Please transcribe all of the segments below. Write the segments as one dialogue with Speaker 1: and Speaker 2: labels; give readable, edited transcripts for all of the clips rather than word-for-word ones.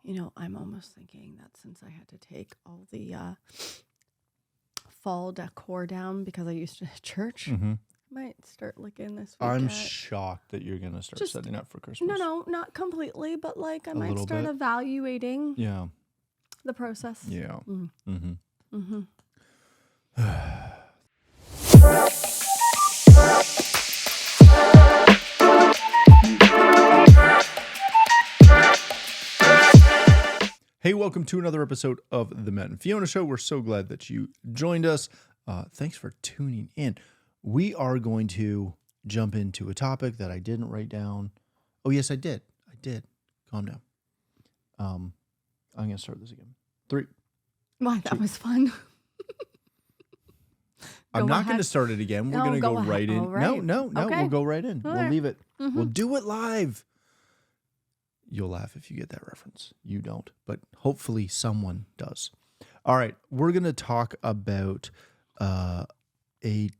Speaker 1: I'm almost thinking that since I had to take all the fall decor down because I used to church, I might start looking this week.
Speaker 2: I'm shocked that you're going to start setting up for Christmas.
Speaker 1: No, not completely, but like I might
Speaker 2: little
Speaker 1: start
Speaker 2: bit?
Speaker 1: evaluating
Speaker 2: Yeah.
Speaker 1: the process.
Speaker 2: Yeah. Hey, welcome to another episode of the Matt and Fiona Show. We're so glad that you joined us. Thanks for tuning in. We are going to jump into a topic that I didn't write down. Oh, yes, I did. Calm down. I'm going to start this again. 3.
Speaker 1: Why, that was fun.
Speaker 2: I'm not going to start it again. We're going to go right in.
Speaker 1: Oh, right.
Speaker 2: No.
Speaker 1: Okay.
Speaker 2: We'll go right in.
Speaker 1: All
Speaker 2: We'll
Speaker 1: right.
Speaker 2: leave it. We'll do it live. You'll laugh if you get that reference. You don't, but hopefully someone does. All right. We're going to talk about a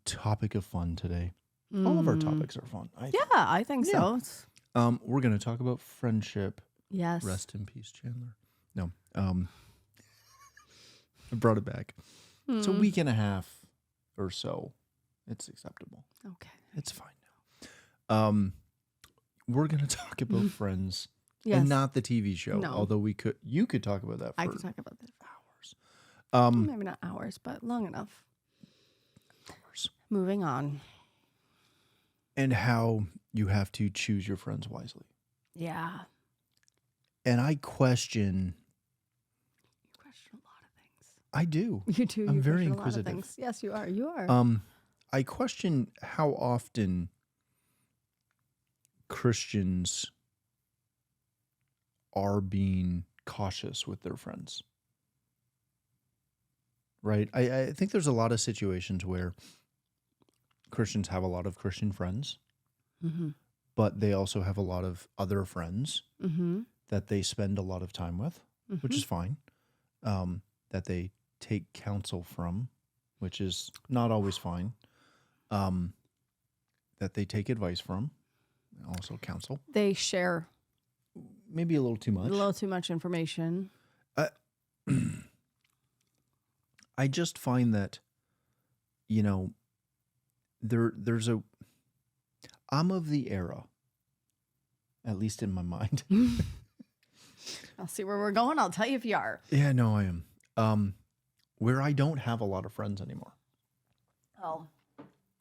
Speaker 2: topic of fun today. All of our topics are fun.
Speaker 1: I think so.
Speaker 2: We're going to talk about friendship.
Speaker 1: Yes.
Speaker 2: Rest in peace, Chandler. No. I brought it back. It's a week and a half or so. It's acceptable.
Speaker 1: Okay.
Speaker 2: It's fine now. We're going to talk about friends.
Speaker 1: Yes.
Speaker 2: And not the TV show.
Speaker 1: No.
Speaker 2: Although you could talk about that for
Speaker 1: I could talk about that.
Speaker 2: hours.
Speaker 1: Maybe not hours, but long enough. Moving on.
Speaker 2: And how you have to choose your friends wisely.
Speaker 1: Yeah.
Speaker 2: And I question.
Speaker 1: You question a lot of things.
Speaker 2: I do.
Speaker 1: You do.
Speaker 2: I'm
Speaker 1: you
Speaker 2: very
Speaker 1: question a lot of
Speaker 2: inquisitive.
Speaker 1: things. Yes, you are. You are.
Speaker 2: I question how often Christians are being cautious with their friends. Right? I think there's a lot of situations where Christians have a lot of Christian friends, but they also have a lot of other friends that they spend a lot of time with, which is fine, that they take counsel from, which is not always fine, that they take advice from, also counsel.
Speaker 1: They share
Speaker 2: Maybe a little too much.
Speaker 1: a little too much information.
Speaker 2: I just find that, I'm of the era, at least in my mind.
Speaker 1: I'll see where we're going. I'll tell you if you are.
Speaker 2: Yeah, no, I am. Where I don't have a lot of friends anymore.
Speaker 1: Oh.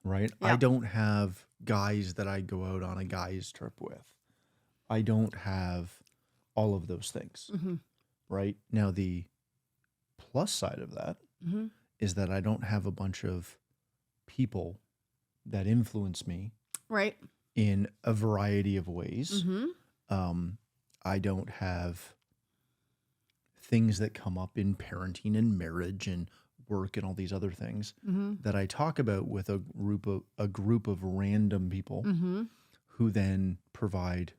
Speaker 2: Right?
Speaker 1: Yeah.
Speaker 2: I don't have guys that I go out on a guys trip with. I don't have all of those things. Right? Now, the plus side of that is that I don't have a bunch of people that influence me
Speaker 1: Right.
Speaker 2: in a variety of ways. I don't have things that come up in parenting and marriage and work and all these other things that I talk about with a group of random people who then provide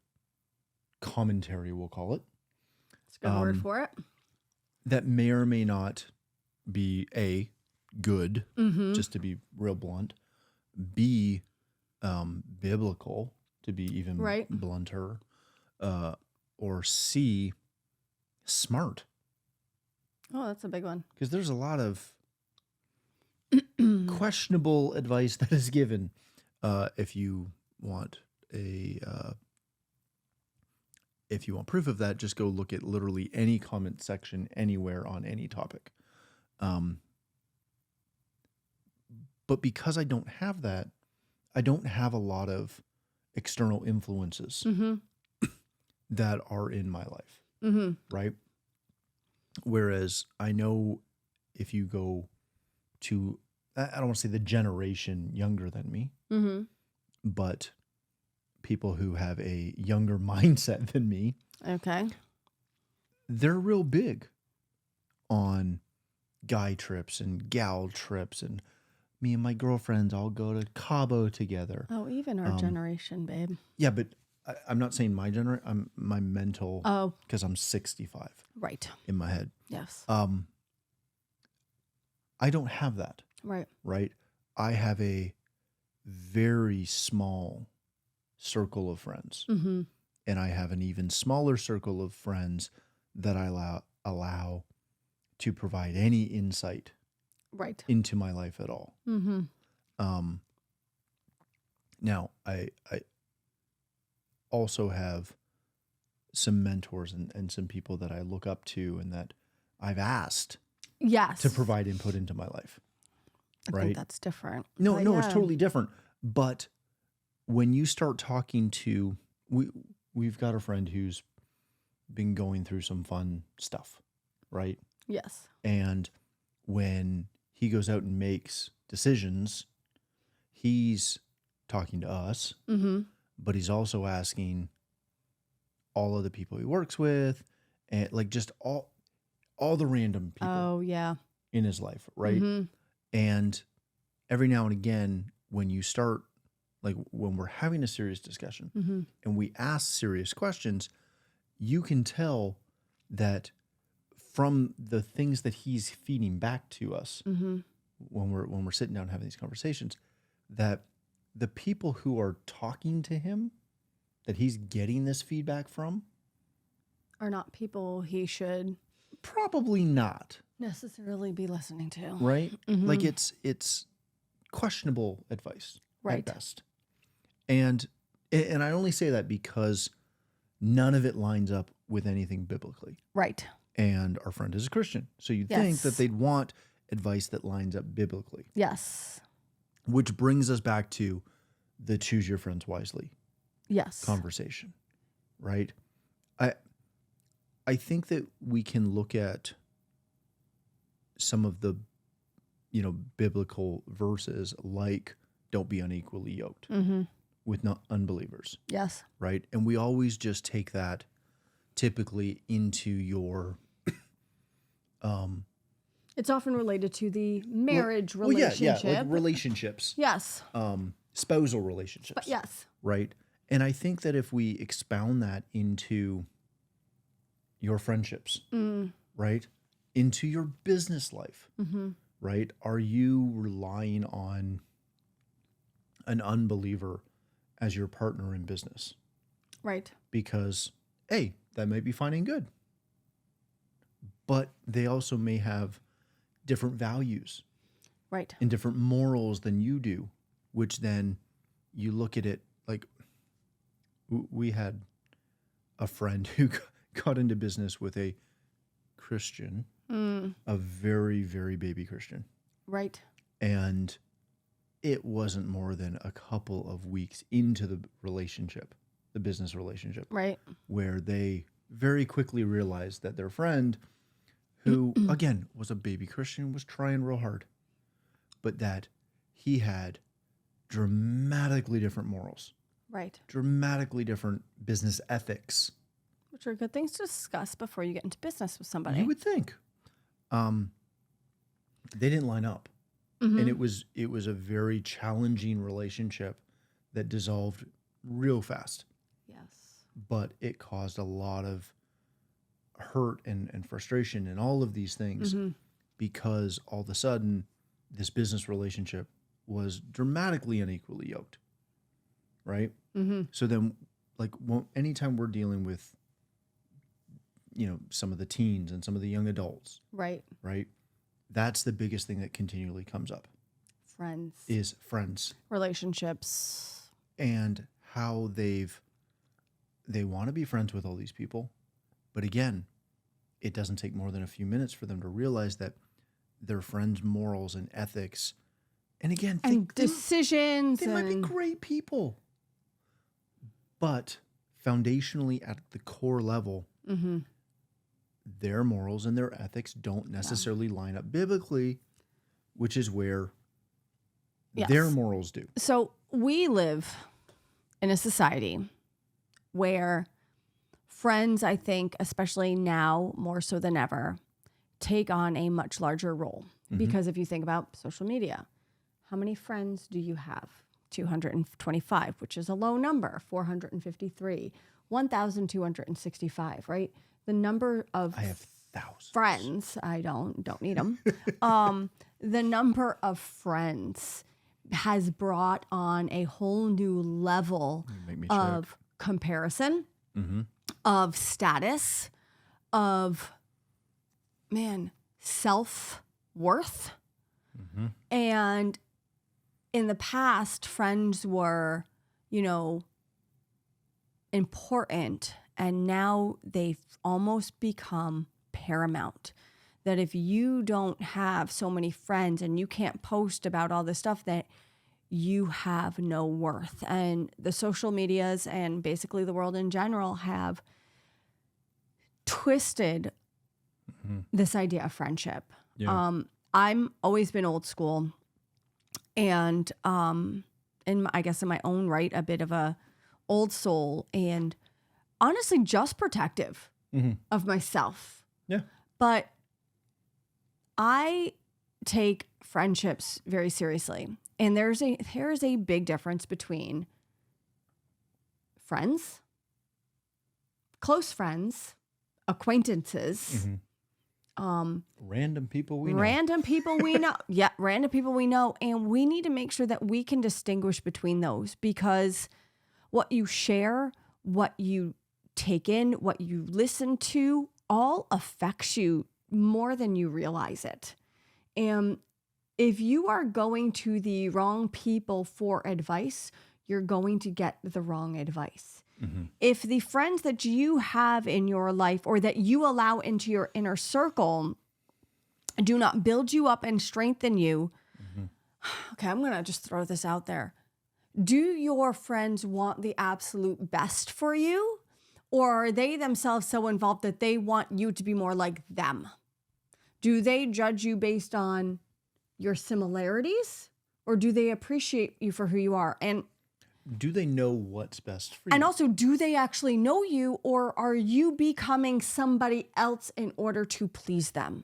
Speaker 2: commentary, we'll call it.
Speaker 1: That's a good word for it.
Speaker 2: That may or may not be A, good, just to be real blunt, B, biblical, to be even blunter, or C, smart.
Speaker 1: Oh, that's a big one.
Speaker 2: Because there's a lot of questionable advice that is given. If you want proof of that, just go look at literally any comment section anywhere on any topic. But because I don't have that, I don't have a lot of external influences that are in my life, right? Whereas I know if you go to, I don't want to say the generation younger than me, but people who have a younger mindset than me,
Speaker 1: Okay.
Speaker 2: they're real big on guy trips and gal trips, and me and my girlfriends all go to Cabo together.
Speaker 1: Oh, even our generation, babe.
Speaker 2: Yeah, but I'm not saying my generation. I'm my mental.
Speaker 1: Oh,
Speaker 2: because I'm 65
Speaker 1: right.
Speaker 2: in my head.
Speaker 1: Yes.
Speaker 2: I don't have that.
Speaker 1: Right.
Speaker 2: Right. I have a very small circle of friends, and I have an even smaller circle of friends that I allow to provide any insight
Speaker 1: Right.
Speaker 2: into my life at all.
Speaker 1: Mm-hmm.
Speaker 2: Now, I also have some mentors and some people that I look up to and that I've asked
Speaker 1: Yes.
Speaker 2: to provide input into my life.
Speaker 1: I
Speaker 2: Right?
Speaker 1: think that's different.
Speaker 2: No,
Speaker 1: But
Speaker 2: it's totally different. But when you start talking to, we've got a friend who's been going through some fun stuff, right?
Speaker 1: Yes.
Speaker 2: And when he goes out and makes decisions, he's talking to us,
Speaker 1: Mm-hmm.
Speaker 2: but he's also asking all of the people he works with and like just all the random people
Speaker 1: Oh, yeah.
Speaker 2: in his life, right?
Speaker 1: Mm-hmm.
Speaker 2: And every now and again, when you start, like when we're having a serious discussion
Speaker 1: Mm-hmm.
Speaker 2: and we ask serious questions, you can tell that from the things that he's feeding back to us
Speaker 1: Mm-hmm.
Speaker 2: when we're sitting down having these conversations, that the people who are talking to him, that he's getting this feedback from,
Speaker 1: Are not people he should
Speaker 2: probably not,
Speaker 1: necessarily be listening to.
Speaker 2: right?
Speaker 1: Mm-hmm.
Speaker 2: Like it's questionable advice
Speaker 1: Right.
Speaker 2: at best. And I only say that because none of it lines up with anything biblically.
Speaker 1: Right.
Speaker 2: And our friend is a Christian. So you'd think that they'd want advice that lines up biblically.
Speaker 1: Yes.
Speaker 2: Which brings us back to the choose your friends wisely
Speaker 1: Yes.
Speaker 2: conversation, right? I think that we can look at some of the, biblical verses like don't be unequally yoked
Speaker 1: Mm-hmm.
Speaker 2: with unbelievers,
Speaker 1: Yes.
Speaker 2: right? And we always just take that typically into your
Speaker 1: It's often related to the marriage relationship.
Speaker 2: like relationships,
Speaker 1: Yes.
Speaker 2: spousal relationships,
Speaker 1: But yes.
Speaker 2: right? And I think that if we expound that into your friendships, right, into your business life,
Speaker 1: Mm-hmm.
Speaker 2: right, are you relying on an unbeliever as your partner in business?
Speaker 1: Right.
Speaker 2: Because, A, that might be fine and good, but they also may have different values
Speaker 1: Right.
Speaker 2: and different morals than you do, which then you look at it like we had a friend who got into business with a Christian, a very, very baby Christian.
Speaker 1: Right.
Speaker 2: And it wasn't more than a couple of weeks into the relationship, the business relationship,
Speaker 1: Right.
Speaker 2: where they very quickly realized that their friend, who again was a baby Christian, was trying real hard, but that he had dramatically different morals,
Speaker 1: Right.
Speaker 2: dramatically different business ethics.
Speaker 1: Which are good things to discuss before you get into business with somebody.
Speaker 2: You would think. They didn't line up.
Speaker 1: Mm-hmm.
Speaker 2: And it was a very challenging relationship that dissolved real fast.
Speaker 1: Yes.
Speaker 2: But it caused a lot of hurt and frustration and all of these things because all of a sudden this business relationship was dramatically unequally yoked. Right?
Speaker 1: Mm-hmm.
Speaker 2: So then, like, anytime we're dealing with, some of the teens and some of the young adults,
Speaker 1: Right.
Speaker 2: right? That's the biggest thing that continually comes up
Speaker 1: Friends.
Speaker 2: is friends
Speaker 1: Relationships.
Speaker 2: and how they want to be friends with all these people. But again, it doesn't take more than a few minutes for them to realize that their friends' morals and ethics, and again,
Speaker 1: And decisions.
Speaker 2: they might be great people, but foundationally at the core level,
Speaker 1: Mm-hmm.
Speaker 2: their morals and their ethics don't necessarily line up biblically, which is where their morals do.
Speaker 1: So we live in a society where friends, I think, especially now more so than ever, take on a much larger role. Because if you think about social media, how many friends do you have? 225, which is a low number. 453, 1,265, right? The number of
Speaker 2: I have thousands.
Speaker 1: friends, I don't need them. The number of friends has brought on a whole new level
Speaker 2: Make me
Speaker 1: of comparison, of status, of, man, self-worth. And in the past, friends were, important, and now they've almost become paramount. That if you don't have so many friends and you can't post about all this stuff, that you have no worth. And the social medias and basically the world in general have twisted this idea of friendship.
Speaker 2: Yeah.
Speaker 1: I'm always been old school, and I guess in my own right, a bit of a old soul, and honestly just protective of myself.
Speaker 2: Yeah.
Speaker 1: But I take friendships very seriously. And there's a big difference between friends, close friends, acquaintances,
Speaker 2: random people we know.
Speaker 1: random people we know. Yeah, random people we know. And we need to make sure that we can distinguish between those, because what you share, what you take in, what you listen to, all affects you more than you realize it. And if you are going to the wrong people for advice, you're going to get the wrong advice. If the friends that you have in your life or that you allow into your inner circle do not build you up and strengthen you, okay, I'm going to just throw this out there. Do your friends want the absolute best for you? Or are they themselves so involved that they want you to be more like them? Do they judge you based on your similarities, or do they appreciate you for who you are? And
Speaker 2: do they know what's best for you?
Speaker 1: And also, do they actually know you, or are you becoming somebody else in order to please them?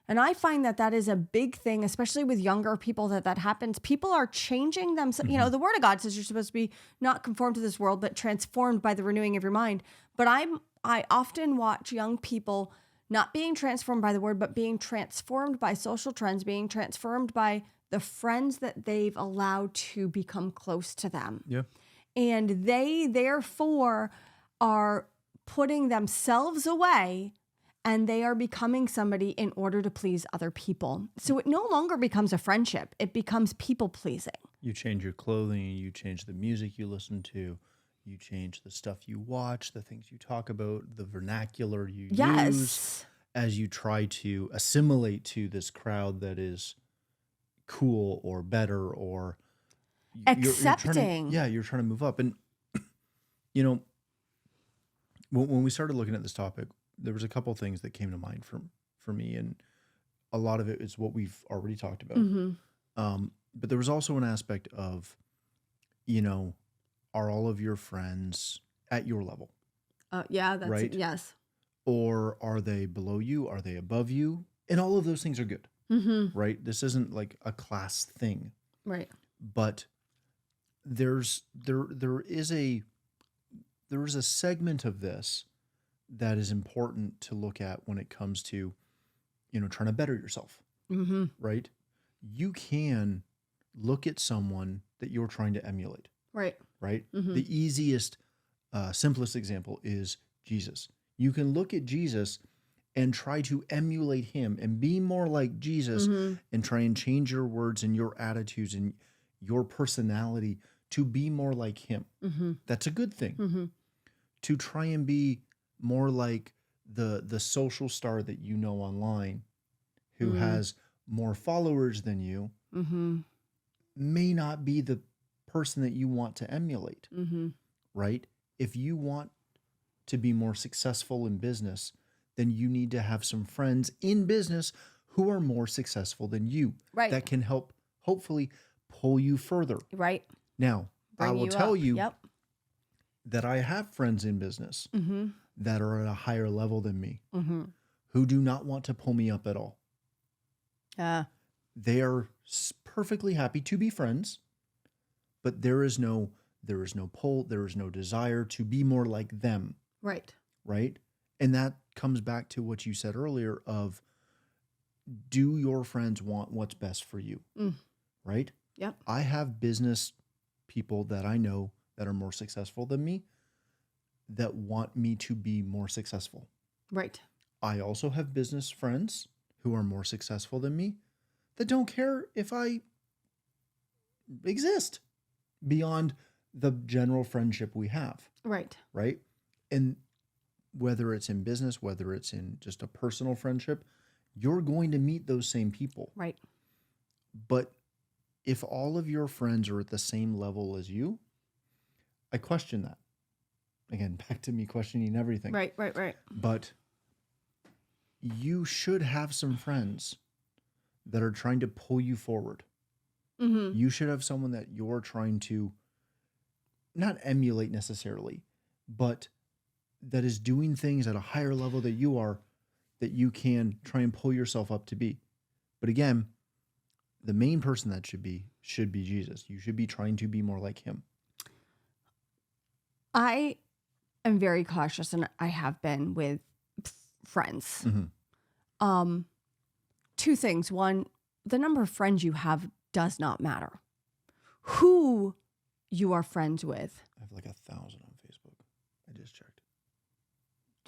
Speaker 1: And I find that that is a big thing, especially with younger people, that happens. People are changing themselves. The Word of God says you're supposed to be not conformed to this world, but transformed by the renewing of your mind. But I often watch young people not being transformed by the Word, but being transformed by social trends, being transformed by the friends that they've allowed to become close to them.
Speaker 2: Yeah.
Speaker 1: And they therefore are putting themselves away, and they are becoming somebody in order to please other people. So it no longer becomes a friendship. It becomes people pleasing.
Speaker 2: You change your clothing, you change the music you listen to, you change the stuff you watch, the things you talk about, the vernacular you use as you try to assimilate to this crowd that is cool or better or
Speaker 1: accepting.
Speaker 2: You're trying to move up. And, when we started looking at this topic, there was a couple of things that came to mind for me. And a lot of it is what we've already talked about. But there was also an aspect of, are all of your friends at your level?
Speaker 1: That's
Speaker 2: right?
Speaker 1: Yes.
Speaker 2: Or are they below you? Are they above you? And all of those things are good, right? This isn't like a class thing,
Speaker 1: right?
Speaker 2: But there is a segment of this that is important to look at when it comes to, trying to better yourself, right? You can look at someone that you're trying to emulate, right? The easiest, simplest example is Jesus. You can look at Jesus and try to emulate him and be more like Jesus and try and change your words and your attitudes and your personality to be more like him. That's a good thing. To try and be more like the social star that you know online who has more followers than you may not be the person that you want to emulate, right? If you want to be more successful in business, then you need to have some friends in business who are more successful than you. Right. That can help, hopefully, pull you further.
Speaker 1: Right.
Speaker 2: Now, I will tell you that I have friends in business that are at a higher level than me who do not want to pull me up at all. They are perfectly happy to be friends, but there is no pull, there is no desire to be more like them.
Speaker 1: Right.
Speaker 2: Right? And that comes back to what you said earlier of, do your friends want what's best for you? Right?
Speaker 1: Yep.
Speaker 2: I have business people that I know that are more successful than me that want me to be more successful.
Speaker 1: Right.
Speaker 2: I also have business friends who are more successful than me that don't care if I exist beyond the general friendship we have.
Speaker 1: Right.
Speaker 2: Right. And whether it's in business, whether it's in just a personal friendship, you're going to meet those same people.
Speaker 1: Right.
Speaker 2: But if all of your friends are at the same level as you, I question that. Again, back to me questioning everything.
Speaker 1: Right.
Speaker 2: But you should have some friends that are trying to pull you forward.
Speaker 1: Mm-hmm.
Speaker 2: You should have someone that you're trying to not emulate necessarily, but that is doing things at a higher level that you are, that you can try and pull yourself up to be. But again, the main person that should be Jesus. You should be trying to be more like him.
Speaker 1: I am very cautious, and I have been with friends.
Speaker 2: Mm-hmm.
Speaker 1: Two things. One, the number of friends you have does not matter. Who you are friends with.
Speaker 2: I have like 1,000 on Facebook. I just checked.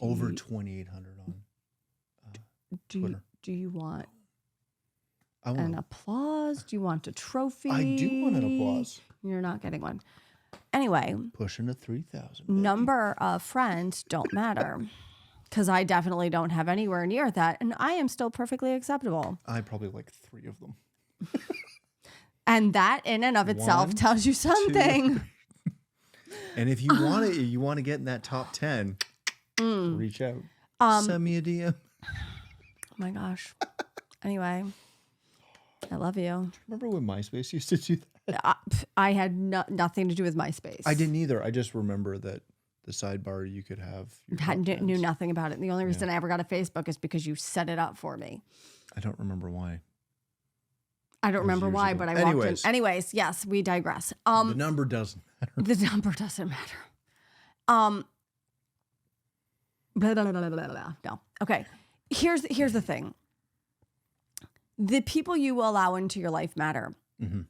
Speaker 2: Over 2,800 on Twitter.
Speaker 1: Do you want
Speaker 2: I want
Speaker 1: an applause? Do you want a trophy?
Speaker 2: I do want an applause.
Speaker 1: You're not getting one. Anyway.
Speaker 2: Pushing to 3,000.
Speaker 1: Number of friends don't matter. Because I definitely don't have anywhere near that. And I am still perfectly acceptable.
Speaker 2: I probably like 3 of them.
Speaker 1: And that in and of itself tells you something.
Speaker 2: 2, and if you want to get in that top 10, reach out. Send me a DM.
Speaker 1: Oh my gosh. Anyway, I love you.
Speaker 2: Remember when MySpace used to do that?
Speaker 1: I had nothing to do with MySpace.
Speaker 2: I didn't either. I just remember that the sidebar you could have.
Speaker 1: Knew nothing about it. And the only reason I ever got a Facebook is because you set it up for me.
Speaker 2: I don't remember why.
Speaker 1: I don't remember why, but I walked in. Anyways, yes, we digress.
Speaker 2: The number doesn't matter.
Speaker 1: The number doesn't matter. Blah, blah, blah, blah, blah, blah. No. Okay. Here's the thing. The people you allow into your life matter.
Speaker 2: Mm-hmm.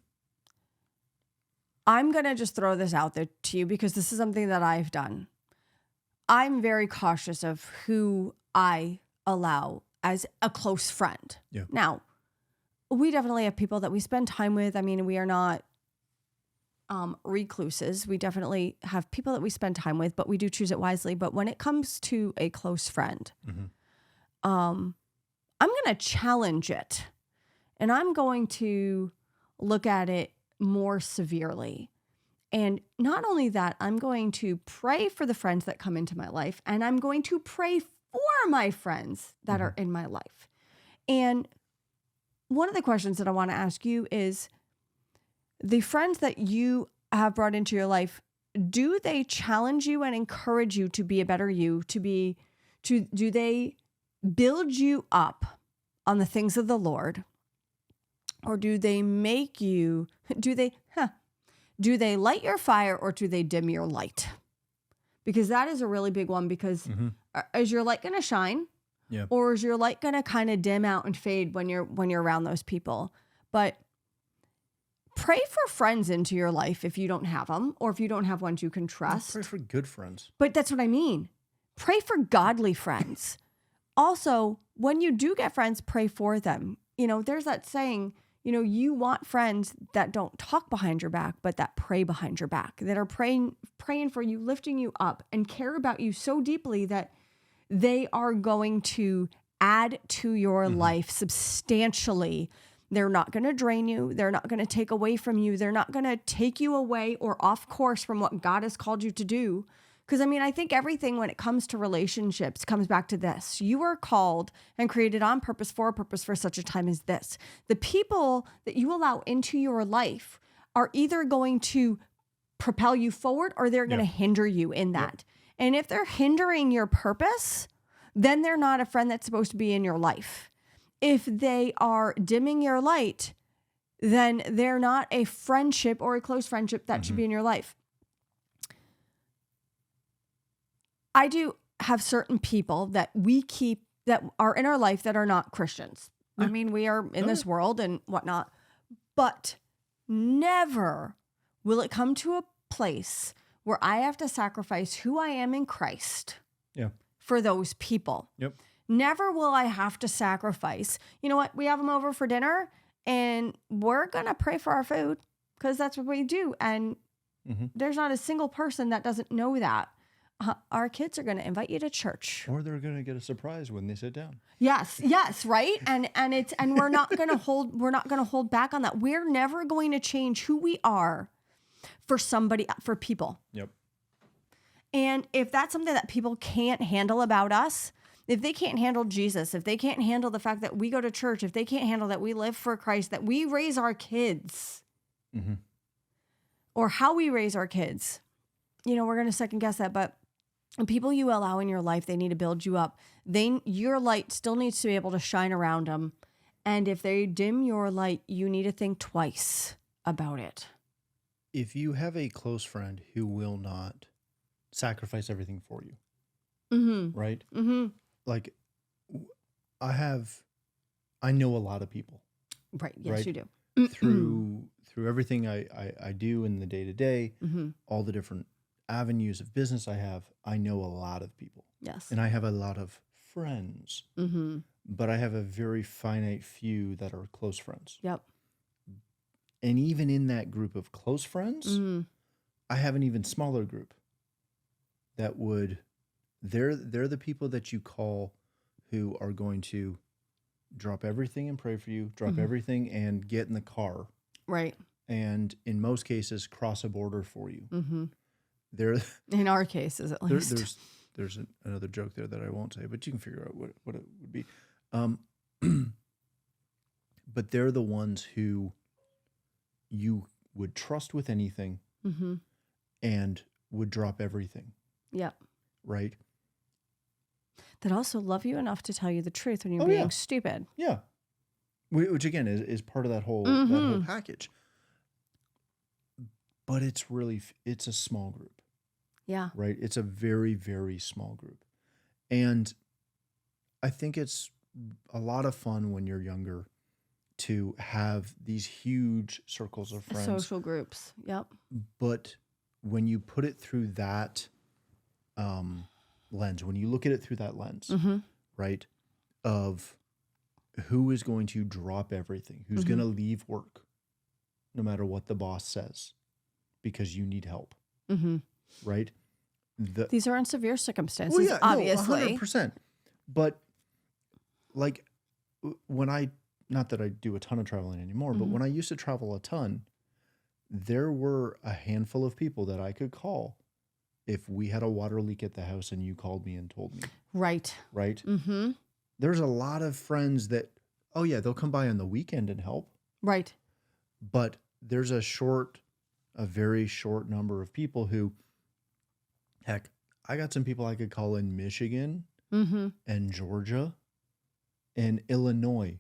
Speaker 1: I'm going to just throw this out there to you because this is something that I've done. I'm very cautious of who I allow as a close friend.
Speaker 2: Yeah.
Speaker 1: Now, we definitely have people that we spend time with. I mean, we are not recluses. We definitely have people that we spend time with, but we do choose it wisely. But when it comes to a close friend, I'm going to challenge it. And I'm going to look at it more severely. And not only that, I'm going to pray for the friends that come into my life, and I'm going to pray for my friends that are in my life. And one of the questions that I want to ask you is, the friends that you have brought into your life, do they challenge you and encourage you to be a better you, do they build you up on the things of the Lord? Or do they make you, do they light your fire, or do they dim your light? Because that is a really big one, because is your light going to shine?
Speaker 2: Yeah.
Speaker 1: Or is your light going to kind of dim out and fade when you're around those people? But pray for friends into your life if you don't have them, or if you don't have ones you can trust.
Speaker 2: Pray for good friends.
Speaker 1: But that's what I mean. Pray for godly friends. Also, when you do get friends, pray for them. You know, there's that saying, you know, you want friends that don't talk behind your back, but that pray behind your back, that are praying for you, lifting you up, and care about you so deeply that they are going to add to your life substantially. They're not going to drain you. They're not going to take away from you. They're not going to take you away or off course from what God has called you to do. Because, I mean, I think everything when it comes to relationships comes back to this. You are called and created on purpose for a purpose for such a time as this. The people that you allow into your life are either going to propel you forward, or they're going to hinder you in that. And if they're hindering your purpose, then they're not a friend that's supposed to be in your life. If they are dimming your light, then they're not a friendship or a close friendship that should be in your life. I do have certain people that we keep that are in our life that are not Christians. I mean, we are in this world and whatnot, but never will it come to a place where I have to sacrifice who I am in Christ for those people.
Speaker 2: Yep.
Speaker 1: Never will I have to sacrifice. You know what? We have them over for dinner and we're going to pray for our food because that's what we do. And there's not a single person that doesn't know that. Our kids are going to invite you to church.
Speaker 2: Or they're going to get a surprise when they sit down.
Speaker 1: Yes, right? And we're not going to hold back on that. We're never going to change who we are for people.
Speaker 2: Yep.
Speaker 1: And if that's something that people can't handle about us, if they can't handle Jesus, if they can't handle the fact that we go to church, if they can't handle that we live for Christ, that we raise our kids, or how we raise our kids, we're going to second guess that. But the people you allow in your life, they need to build you up. Your light still needs to be able to shine around them. And if they dim your light, you need to think twice about it.
Speaker 2: If you have a close friend who will not sacrifice everything for you, right? Like, I know a lot of people.
Speaker 1: Right. Yes,
Speaker 2: right?
Speaker 1: you do.
Speaker 2: Through everything I do in the day-to-day, all the different avenues of business I know a lot of people.
Speaker 1: Yes.
Speaker 2: And I have a lot of friends. But I have a very finite few that are close friends.
Speaker 1: Yep.
Speaker 2: And even in that group of close friends, I have an even smaller group that they're the people that you call who are going to drop everything and pray for you, drop everything and get in the car.
Speaker 1: Right.
Speaker 2: And in most cases, cross a border for you. They're
Speaker 1: in our cases, at least.
Speaker 2: There's another joke there that I won't say, but you can figure out what it would be. But they're the ones who you would trust with anything and would drop everything.
Speaker 1: Yep.
Speaker 2: Right?
Speaker 1: That also love you enough to tell you the truth when you're being stupid.
Speaker 2: Yeah. Which again is part of that whole package. But it's a small group.
Speaker 1: Yeah.
Speaker 2: Right? It's a very, very small group. And I think it's a lot of fun when you're younger to have these huge circles of friends.
Speaker 1: Social groups. Yep.
Speaker 2: But when you put it through that lens, when you look at it through that lens, right, of who is going to drop everything, who's going to leave work, no matter what the boss says, because you need help, right?
Speaker 1: These are in severe circumstances, obviously.
Speaker 2: 100%. But like not that I do a ton of traveling anymore, but when I used to travel a ton, there were a handful of people that I could call if we had a water leak at the house and you called me and told me. Right. Right? There's a lot of friends that, they'll come by on the weekend and help.
Speaker 1: Right.
Speaker 2: But there's a very short number of people who, heck, I got some people I could call in Michigan and Georgia and Illinois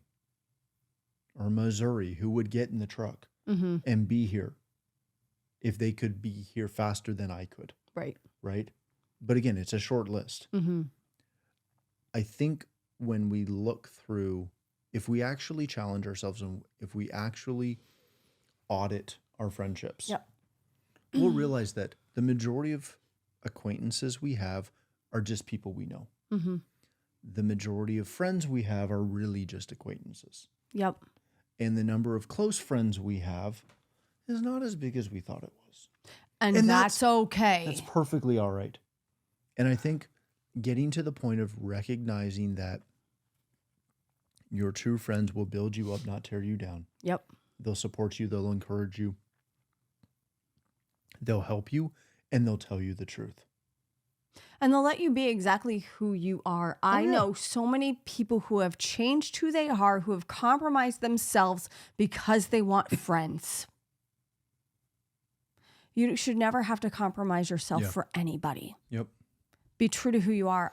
Speaker 2: or Missouri who would get in the truck and be here if they could be here faster than I could.
Speaker 1: Right.
Speaker 2: Right. But again, it's a short list. I think when we look through, if we actually challenge ourselves and if we actually audit our friendships, we'll realize that the majority of acquaintances we have are just people we know. The majority of friends we have are really just acquaintances. Yep. And the number of close friends we have is not as big as we thought it was.
Speaker 1: And that's okay.
Speaker 2: That's perfectly all right. And I think getting to the point of recognizing that your true friends will build you up, not tear you down. Yep. They'll support you. They'll encourage you. They'll help you, and they'll tell you the truth.
Speaker 1: And they'll let you be exactly who you are. I know so many people who have changed who they are, who have compromised themselves because they want friends. You should never have to compromise yourself for anybody. Yep. Be true to who you are.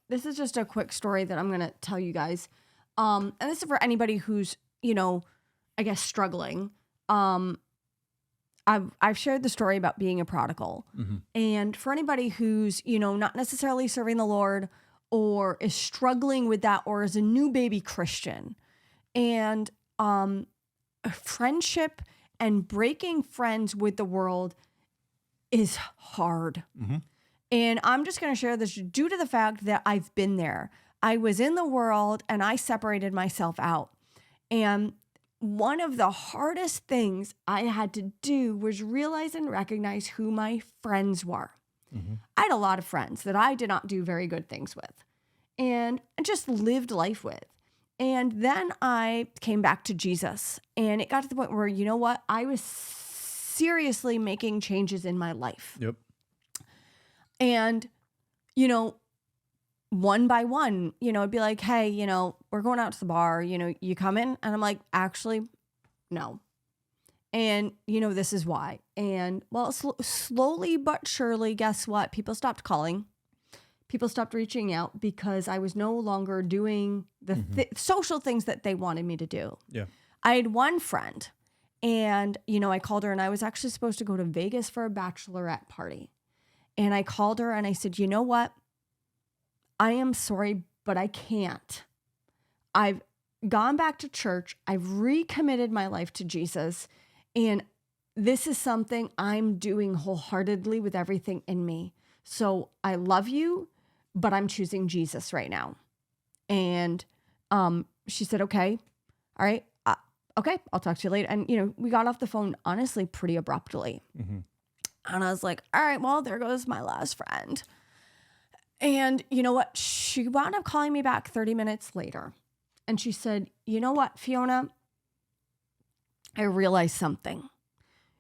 Speaker 1: This is just a quick story that I'm going to tell you guys. And this is for anybody who's, I guess, struggling. I've shared the story about being a prodigal. And for anybody who's, not necessarily serving the Lord or is struggling with that or is a new baby Christian, and friendship and breaking friends with the world is hard. And I'm just going to share this due to the fact that I've been there. I was in the world and I separated myself out. And one of the hardest things I had to do was realize and recognize who my friends were.
Speaker 2: Mm-hmm.
Speaker 1: I had a lot of friends that I did not do very good things with and just lived life with. And then I came back to Jesus, and it got to the point where, you know what? I was seriously making changes in my life.
Speaker 2: Yep.
Speaker 1: And, you know, one by one, you know, it'd be like, hey, you know, we're going out to the bar, you know, you coming? And I'm like, actually, no. And, you know, this is why. And well, slowly but surely, guess what? People stopped calling. People stopped reaching out because I was no longer doing the social things that they wanted me to do.
Speaker 2: Yeah.
Speaker 1: I had one friend, and, you know, I called her, and I was actually supposed to go to Vegas for a bachelorette party. And I called her and I said, you know what? I am sorry, but I can't. I've gone back to church. I've recommitted my life to Jesus. And this is something I'm doing wholeheartedly with everything in me. So I love you, but I'm choosing Jesus right now. And she said, okay, all right, okay, I'll talk to you later. And, you know, we got off the phone, honestly, pretty abruptly.
Speaker 2: Mm-hmm.
Speaker 1: And I was like, all right, well, there goes my last friend. And you know what? She wound up calling me back 30 minutes later. And she said, you know what, Fiona? I realized something.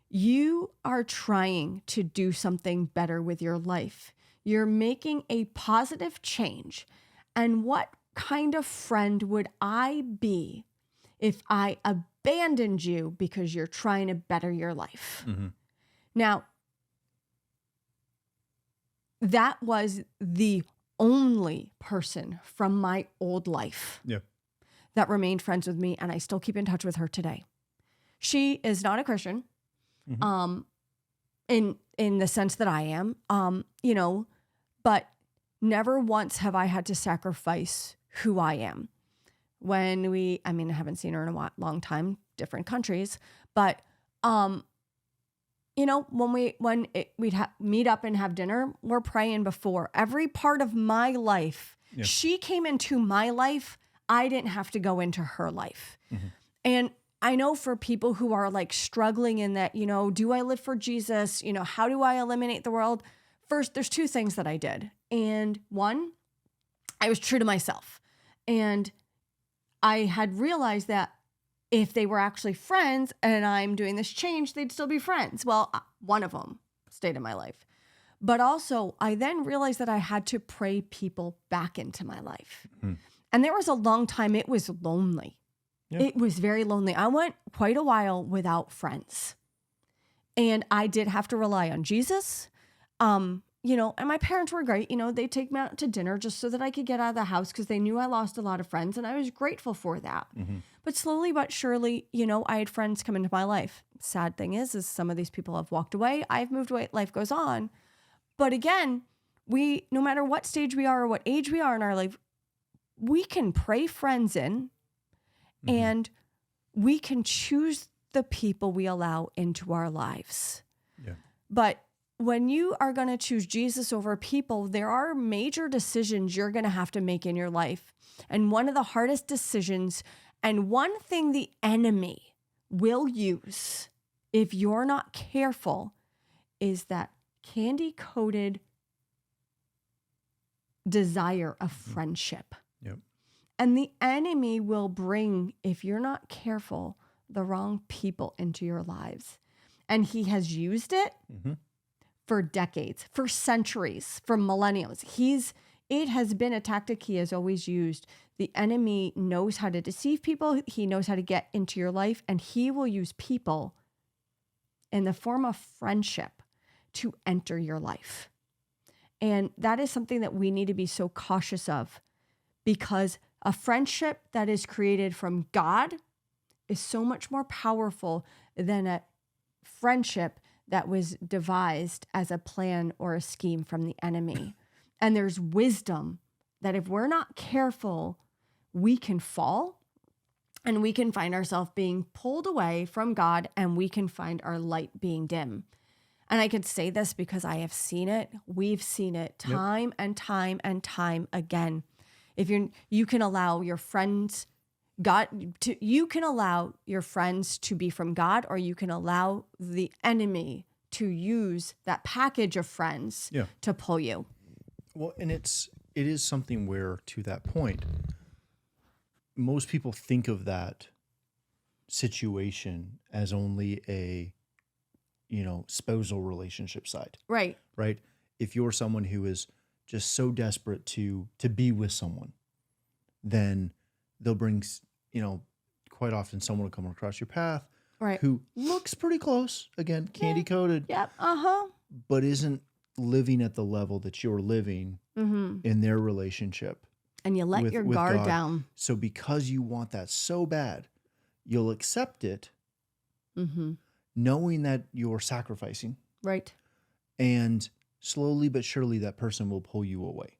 Speaker 1: You are trying to do something better with your life. You're making a positive change. And what kind of friend would I be if I abandoned you because you're trying to better your life?
Speaker 2: Mm-hmm.
Speaker 1: Now, that was the only person from my old life that remained friends with me, and I still keep in touch with her today. She is not a Christian, in the sense that I am, you know, but never once have I had to sacrifice who I am. I haven't seen her in a long time, different countries, but you know, when we'd meet up and have dinner, we're praying before every part of my life. Yeah. She came into my life. I didn't have to go into her life. Mm-hmm. And I know for people who are like struggling in that, you know, do I live for Jesus? You know, how do I eliminate the world? First, there's two things that I did. And one, I was true to myself. And I had realized that if they were actually friends and I'm doing this change, they'd still be friends. Well, one of them stayed in my life. But also, I then realized that I had to pray people back into my life. Mm-hmm. And there was a long time it was lonely. Yep. It was very lonely. I went quite a while without friends. And I did have to rely on Jesus. You know, and my parents were great. You know, they'd take me out to dinner just so that I could get out of the house because they knew I lost a lot of friends, and I was grateful for that. Mm-hmm. But slowly but surely, you know, I had friends come into my life. Sad thing is some of these people have walked away. I've moved away. Life goes on. But again, no matter what stage we are or what age we are in our life, we can pray friends in, and we can choose the people we allow into our lives. Yeah. But when you are going to choose Jesus over people, there are major decisions you're going to have to make in your life. And one of the hardest decisions, and one thing the enemy will use if you're not careful, is that candy-coated desire of friendship. Yep. And the enemy will bring, if you're not careful, the wrong people into your lives. And he has used it for decades, for centuries, for millenniums. It has been a tactic he has always used. The enemy knows how to deceive people. He knows how to get into your life, and he will use people in the form of friendship to enter your life. And that is something that we need to be so cautious of, because a friendship that is created from God is so much more powerful than a friendship that was devised as a plan or a scheme from the enemy. And there's wisdom that if we're not careful, we can fall and we can find ourselves being pulled away from God, and we can find our light being dim. And I could say this because I have seen it. We've seen it time and time and time again. You can allow your friends you can allow your friends to be from God, or you can allow the enemy to use that package of friends to pull you.
Speaker 2: Well, and it is something where, to that point, most people think of that situation as only a, spousal relationship side.
Speaker 1: Right.
Speaker 2: Right. If you're someone who is just so desperate to be with someone, then they'll bring, quite often someone will come across your path who looks pretty close, again, candy coated.
Speaker 1: Yep.
Speaker 2: But isn't living at the level that you're living in their relationship.
Speaker 1: And you let your guard down.
Speaker 2: So because you want that so bad, you'll accept it, knowing that you're sacrificing.
Speaker 1: Right.
Speaker 2: And slowly but surely that person will pull you away.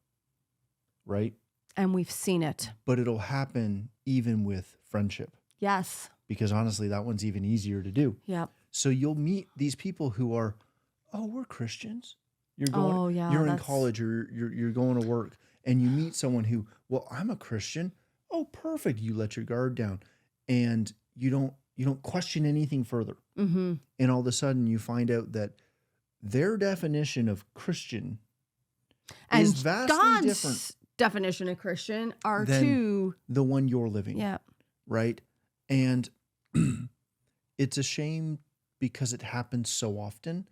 Speaker 2: Right?
Speaker 1: And we've seen it.
Speaker 2: But it'll happen even with friendship.
Speaker 1: Yes.
Speaker 2: Because honestly, that one's even easier to do.
Speaker 1: Yep.
Speaker 2: So you'll meet these people who are, we're Christians. You're in college or you're going to work, and you meet someone who, I'm a Christian. Oh, perfect. You let your guard down, and you don't question anything further. And all of a sudden you find out that their definition of Christian is vastly
Speaker 1: God's
Speaker 2: different
Speaker 1: definition of Christian are
Speaker 2: than the one you're living.
Speaker 1: Yeah.
Speaker 2: Right. And it's a shame because it happens so often.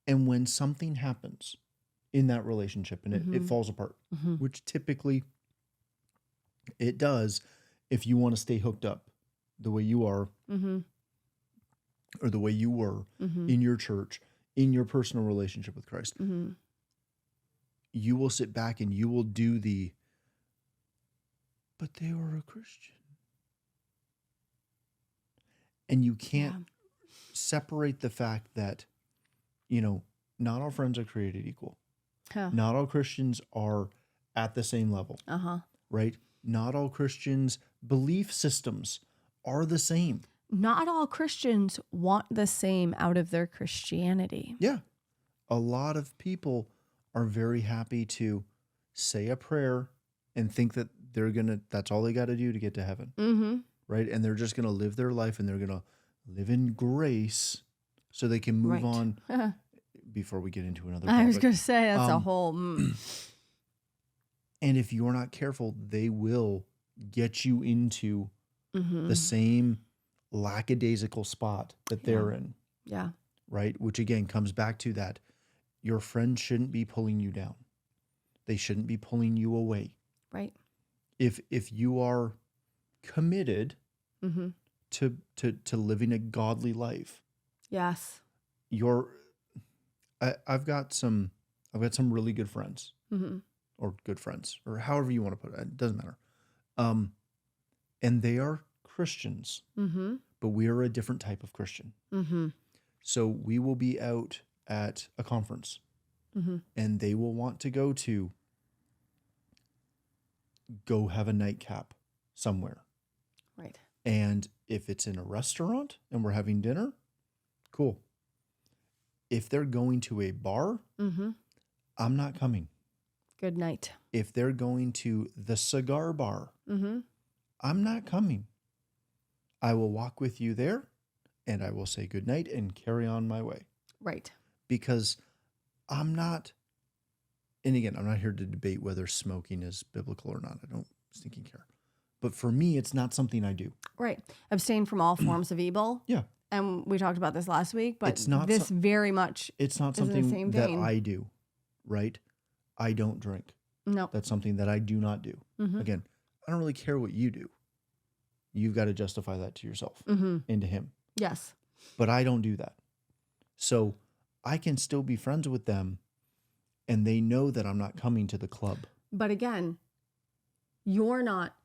Speaker 2: And when something happens in that relationship and it falls apart, which typically it does if you want to stay hooked up the way you are or the way you were in your church, in your personal relationship with Christ, you will sit back and you will do but they were a Christian. And you can't separate the fact that, not all friends are created equal. Not all Christians are at the same level. Right? Not all Christians' belief systems are the same.
Speaker 1: Not all Christians want the same out of their Christianity.
Speaker 2: Yeah. A lot of people are very happy to say a prayer and think that that's all they got to do to get to heaven. Right? And they're just going to live their life and they're going to live in grace so they can move on before we get into another topic.
Speaker 1: I was going to say, that's a whole...
Speaker 2: And if you're not careful, they will get you into the same lackadaisical spot that they're in.
Speaker 1: Yeah.
Speaker 2: Right? Which again comes back to that. Your friends shouldn't be pulling you down. They shouldn't be pulling you away.
Speaker 1: Right.
Speaker 2: If you are committed to living a godly life.
Speaker 1: Yes.
Speaker 2: I've got some really good friends or good friends or however you want to put it. It doesn't matter. And they are Christians, but we are a different type of Christian. So we will be out at a conference and they will want to go have a nightcap somewhere.
Speaker 1: Right.
Speaker 2: And if it's in a restaurant and we're having dinner, cool. If they're going to a bar, I'm not coming.
Speaker 1: Good night.
Speaker 2: If they're going to the cigar bar, I'm not coming. I will walk with you there and I will say good night and carry on my way.
Speaker 1: Right.
Speaker 2: Because I'm not, and again, I'm not here to debate whether smoking is biblical or not. I don't stinking care. But for me, it's not something I do.
Speaker 1: Right. Abstain from all forms of evil.
Speaker 2: Yeah.
Speaker 1: And we talked about this last week, but
Speaker 2: it's not
Speaker 1: very much
Speaker 2: it's not something that I do, right? I don't drink.
Speaker 1: No.
Speaker 2: That's something that I do not do. Again, I don't really care what you do. You've got to justify that to yourself and to him.
Speaker 1: Yes.
Speaker 2: But I don't do that. So I can still be friends with them and they know that I'm not coming to the club.
Speaker 1: But again, you're not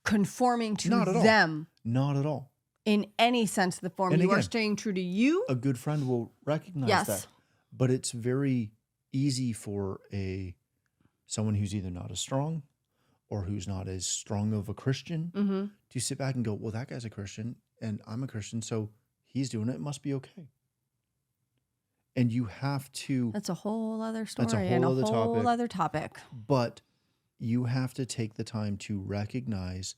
Speaker 1: conforming to
Speaker 2: Not at all.
Speaker 1: them.
Speaker 2: Not at all.
Speaker 1: In any sense of the form.
Speaker 2: And
Speaker 1: you
Speaker 2: again,
Speaker 1: are staying true to you.
Speaker 2: A good friend will recognize that. But it's very easy for someone who's either not as strong or who's not as strong of a Christian to sit back and go, well, that guy's a Christian and I'm a Christian, so he's doing it. It must be okay. And you have to...
Speaker 1: That's a whole other story.
Speaker 2: That's a whole
Speaker 1: and
Speaker 2: other
Speaker 1: a whole
Speaker 2: topic.
Speaker 1: other topic.
Speaker 2: But you have to take the time to recognize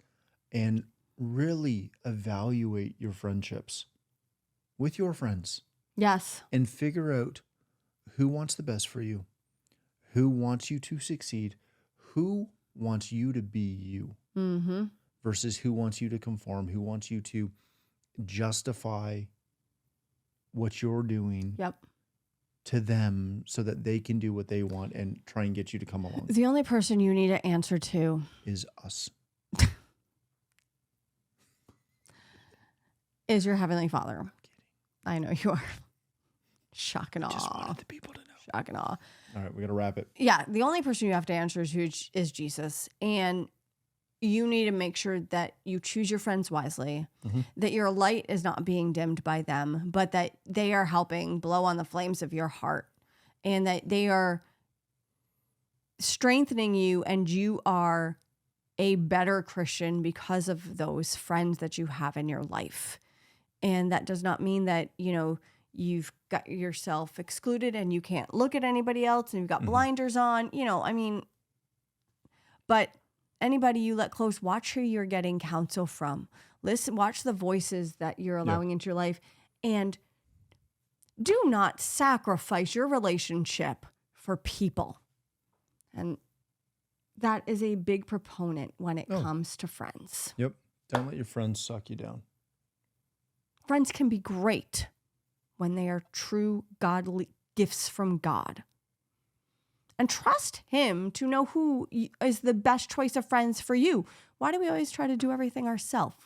Speaker 2: and really evaluate your friendships with your friends.
Speaker 1: Yes.
Speaker 2: And figure out who wants the best for you, who wants you to succeed, who wants you to be you, versus who wants you to conform, who wants you to justify what you're doing to them so that they can do what they want and try and get you to come along.
Speaker 1: The only person you need to answer to
Speaker 2: is us.
Speaker 1: Is your Heavenly Father. I know you are. Shock and awe.
Speaker 2: Just wanted the people to know.
Speaker 1: Shock and awe.
Speaker 2: All right, we got to wrap it.
Speaker 1: Yeah, the only person you have to answer is Jesus. And you need to make sure that you choose your friends wisely, that your light is not being dimmed by them, but that they are helping blow on the flames of your heart, and that they are strengthening you, and you are a better Christian because of those friends that you have in your life. And that does not mean that, you've got yourself excluded and you can't look at anybody else and you've got blinders on, but anybody you let close, watch who you're getting counsel from. Listen, watch the voices that you're allowing into your life, and do not sacrifice your relationship for people. And that is a big proponent when it comes to friends.
Speaker 2: Yep. Don't let your friends suck you down.
Speaker 1: Friends can be great when they are true godly gifts from God. And trust Him to know who is the best choice of friends for you. Why do we always try to do everything ourselves?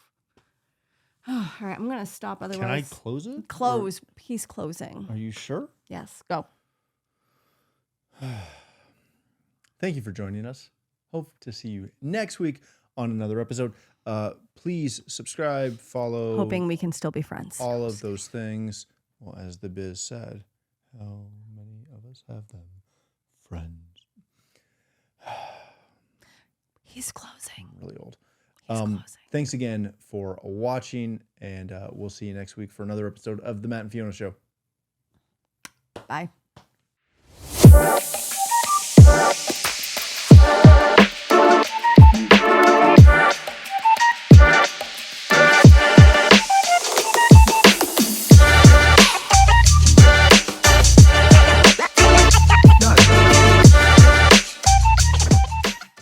Speaker 1: All right, I'm going to stop. Otherwise,
Speaker 2: can I close it?
Speaker 1: Close. He's closing.
Speaker 2: Are you sure?
Speaker 1: Yes, go.
Speaker 2: Thank you for joining us. Hope to see you next week on another episode. Please subscribe, follow.
Speaker 1: Hoping we can still be friends.
Speaker 2: All of those things. Well, as the biz said, how many of us have them? Friends.
Speaker 1: He's closing.
Speaker 2: I'm really old.
Speaker 1: He's closing.
Speaker 2: Thanks again for watching, and we'll see you next week for another episode of the Matt and Fiona Show.
Speaker 1: Bye.